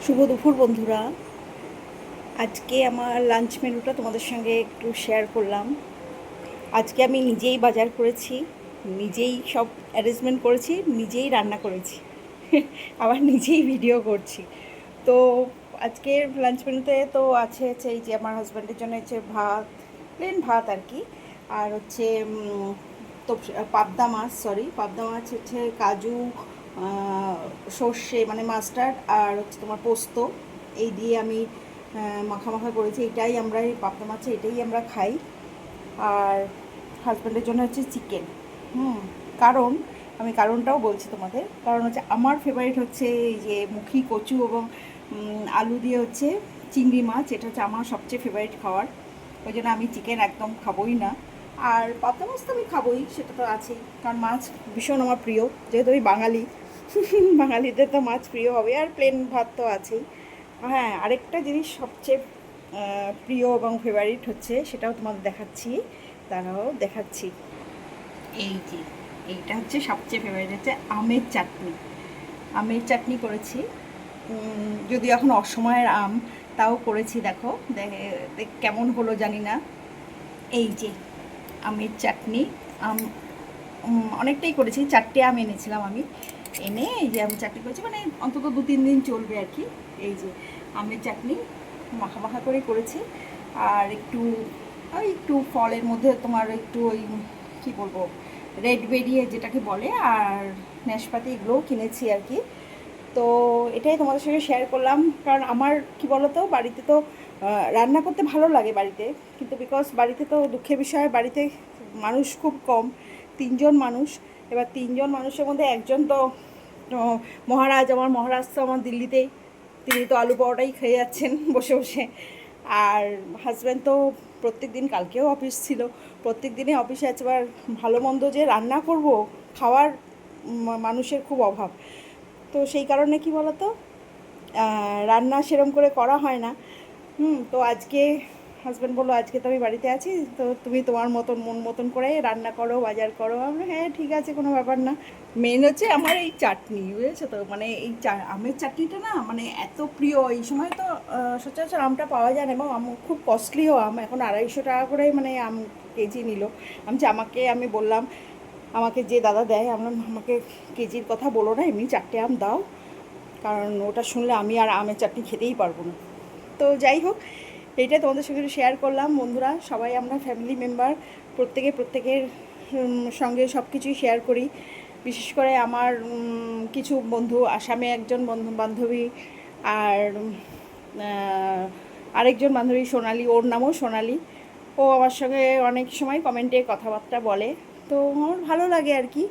শুভ দুপুর বন্ধুরা। আজকে আমার লাঞ্চ মেনুটা তোমাদের সঙ্গে একটু শেয়ার করলাম। আজকে আমি নিজেই বাজার করেছি, নিজেই সব অ্যারেঞ্জমেন্ট করেছি, নিজেই রান্না করেছি, আবার নিজেই ভিডিও করছি। তো আজকের লাঞ্চ মেনুতে তো আছে এই যে আমার হাজব্যান্ডের জন্য হচ্ছে ভাত, প্লেন ভাত আর কি। আর হচ্ছে তো পাবদা মাছ হচ্ছে কাজু, সর্ষে মানে মাস্টার্ড, আর হচ্ছে তোমার পোস্ত, এই দিয়ে আমি মাখা মাখা করেছি। এটাই আমরা এই পাবদা মাছে এটাই আমরা খাই। আর হাজব্যান্ডের জন্য হচ্ছে চিকেন। কারণ আমি কারণটাও বলছি তোমাদের। কারণ হচ্ছে আমার ফেভারিট হচ্ছে এই যে মুখি কচু এবং আলু দিয়ে হচ্ছে চিংড়ি মাছ, এটা হচ্ছে আমার সবচেয়ে ফেভারিট খাবার। ওই জন্য আমি চিকেন একদম খাবোই না। আর পাবদা মাছ তো আমি খাবোই, সেটা তো আছেই, কারণ মাছ ভীষণ আমার প্রিয়, যেহেতু আমি বাঙালি। বাঙালিদের তো মাছ প্রিয় হবে, আর প্লেন ভাত তো আছেই। হ্যাঁ, আরেকটা জিনিস সবচেয়ে প্রিয় এবং ফেভারিট হচ্ছে, সেটাও তোমাদের দেখাচ্ছি, তারাও দেখাচ্ছি। এই যে এইটা হচ্ছে সবচেয়ে ফেভারিট, হচ্ছে আমের চাটনি। আমের চাটনি করেছি, যদি এখন অসময়ের আম, তাও করেছি। দেখো কেমন হলো জানি না। এই যে আমের চাটনি, আম অনেকটাই করেছি, 4টে আম এনেছিলাম আমি, এনে এই যে আমি চাটনি করেছি, মানে অন্তত 2-3 দিন চলবে আর কি। এই যে আমের চাটনি মাখা মাখা করে করেছি। আর একটু ফলের মধ্যে তোমার একটু ওই কী বলবো, রেড বেরিয়ে যেটাকে বলে, আর নাশপাতি, এগুলোও কিনেছি আর কি। তো এটাই তোমাদের সঙ্গে শেয়ার করলাম। কারণ আমার কি বলো তো, বাড়িতে তো রান্না করতে ভালো লাগে বাড়িতে, কিন্তু বিকজ বাড়িতে তো দুঃখের বিষয়, বাড়িতে মানুষ খুব কম, 3জন মানুষ। এবার 3জন মানুষের মধ্যে একজন তো মহারাজ, আমার মহারাজ তো আমার দিল্লিতেই, তিনি তো আলু পরোটাই খেয়ে যাচ্ছেন বসে বসে। আর হাজব্যান্ড তো প্রত্যেক দিন, কালকেও অফিস ছিল, প্রত্যেক দিনই অফিসে আছে। এবার ভালো মন্দ যে রান্না করব, খাওয়ার মানুষের খুব অভাব। তো সেই কারণে কি বলো তো, রান্না সেরম করে করা হয় না। তো আজকে হাজব্যান্ড বললো, আজকে তো আমি বাড়িতে আছি, তো তুমি তোমার মতন মন মতন করে রান্না করো, বাজার করো। আমি হ্যাঁ ঠিক আছে, কোনো ব্যাপার না। মেন হচ্ছে আমার এই চাটনি, বুঝেছো তো, মানে এই আমের চাটনিটা না মানে এত প্রিয়। এই সময় তো সচরাচর আমটা পাওয়া যায় না, এবং খুব কস্টলিও আম, এখন 250 টাকা করে মানে আম কেজি নিল। আমি বললাম, আমাকে যে দাদা দেয়, আমরা আমাকে কেজির কথা বলো না, এমনি 4টে আম দাও, কারণ ওটা শুনলে আমি আর আমের চাটনি খেতেই পারবো না। তো যাই হোক, এইটা তোমাদের সঙ্গে শেয়ার করলাম বন্ধুরা। সবাই আমরা ফ্যামিলি মেম্বার, প্রত্যেকের সঙ্গে সব কিছুই শেয়ার করি। বিশেষ করে আমার কিছু বন্ধু, আসামে একজন বন্ধু বান্ধবী, আর আরেকজন বান্ধবী সোনালি, ওর নামও সোনালি, ও আমার সঙ্গে অনেক সময় কমেন্টে কথাবার্তা বলে। তো আমার ভালো লাগে আর কি।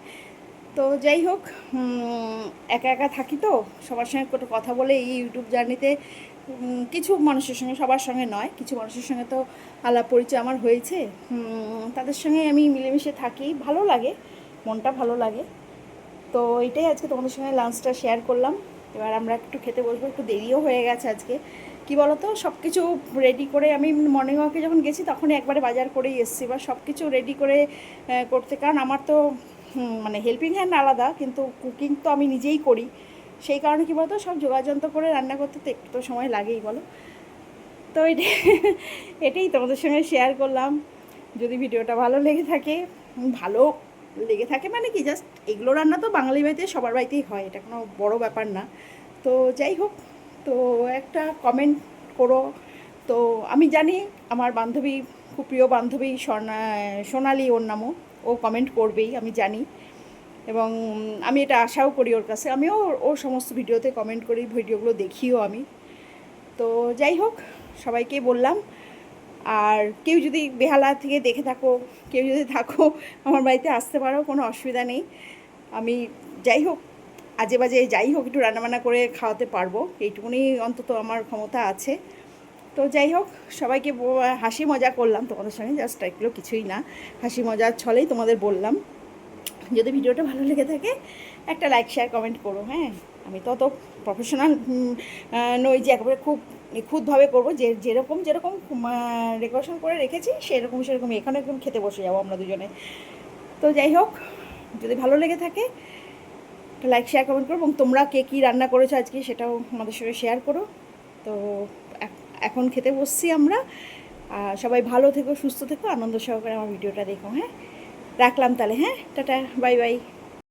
তো যাই হোক, একা একা থাকি তো, সবার সঙ্গে একটু কথা বলে এই ইউটিউব জার্নিতে কিছু মানুষের সঙ্গে, সবার সঙ্গে নয়, কিছু মানুষের সঙ্গে তো আলাপ পরিচয় আমার হয়েছে। তাদের সঙ্গে আমি মিলেমিশে থাকি, ভালো লাগে, মনটা ভালো লাগে। তো এটাই আজকে তোমাদের সঙ্গে লাঞ্চটা শেয়ার করলাম। এবার আমরা একটু খেতে বসবো, একটু দেরিও হয়ে গেছে আজকে। কি বলো তো, সব কিছু রেডি করে আমি মর্নিং ওয়াকে যখন গেছি তখনই একবারে বাজার করেই এসেছি। এবার সব কিছু রেডি করে করতে, কারণ আমার তো মানে হেল্পিং হ্যান্ড আলাদা, কিন্তু কুকিং তো আমি নিজেই করি। সেই কারণে কী বলতো, সব যোগাযন্ত্র করে রান্না করতে তো একটু তো সময় লাগেই বলো। তো এটাই তোমাদের সঙ্গে শেয়ার করলাম। যদি ভিডিওটা ভালো লেগে থাকে, ভালো লেগে থাকে মানে কি, জাস্ট এগুলো রান্না তো বাঙালি বাড়িতে সবার বাড়িতেই হয়, এটা কোনো বড় ব্যাপার না। তো যাই হোক, তো একটা কমেন্ট করো। তো আমি জানি আমার বান্ধবী, খুব প্রিয় বান্ধবী সোনালি ওর নামও, ও কমেন্ট করবেই আমি জানি, এবং আমি এটা আশাও করি ওর কাছে। আমিও ওর সমস্ত ভিডিওতে কমেন্ট করি, ভিডিওগুলো দেখিও আমি। তো যাই হোক, সবাইকে বললাম। আর কেউ যদি বেহালা থেকে দেখে থাকো, কেউ যদি থাকো, আমার বাড়িতে আসতে পারো, কোনো অসুবিধা নেই। আমি যাই হোক, আজে বাজে যাই হোক, একটু রান্নাবান্না করে খাওয়াতে পারবো, এইটুকুনি অন্তত আমার ক্ষমতা আছে। তো যাই হোক, সবাইকে হাসি মজা করলাম তোমাদের সঙ্গে, জাস্ট এগুলো কিছুই না, হাসি মজার ছলেই তোমাদের বললাম। যদি ভিডিওটা ভালো লেগে থাকে, একটা লাইক শেয়ার কমেন্ট করো। হ্যাঁ, আমি তো অত প্রফেশনাল নই যে একেবারে খুব নিখুঁতভাবে করবো, যেরকম ডেকোরেশন করে রেখেছি সেরকম এখানে একদম খেতে বসে যাবো আমরা দুজনে। তো যাই হোক, যদি ভালো লেগে থাকে একটা লাইক শেয়ার কমেন্ট করো, এবং তোমরা কে কী রান্না করেছো আজকে সেটাও আমাদের সঙ্গে শেয়ার করো। তো এখন খেতে বসছি আমরা। সবাই ভালো থেকো, সুস্থ থেকো, আনন্দ সহকারে আমার ভিডিওটা দেখো। হ্যাঁ, রাখলাম তাহলে। হ্যাঁ, টাটা, বাই বাই।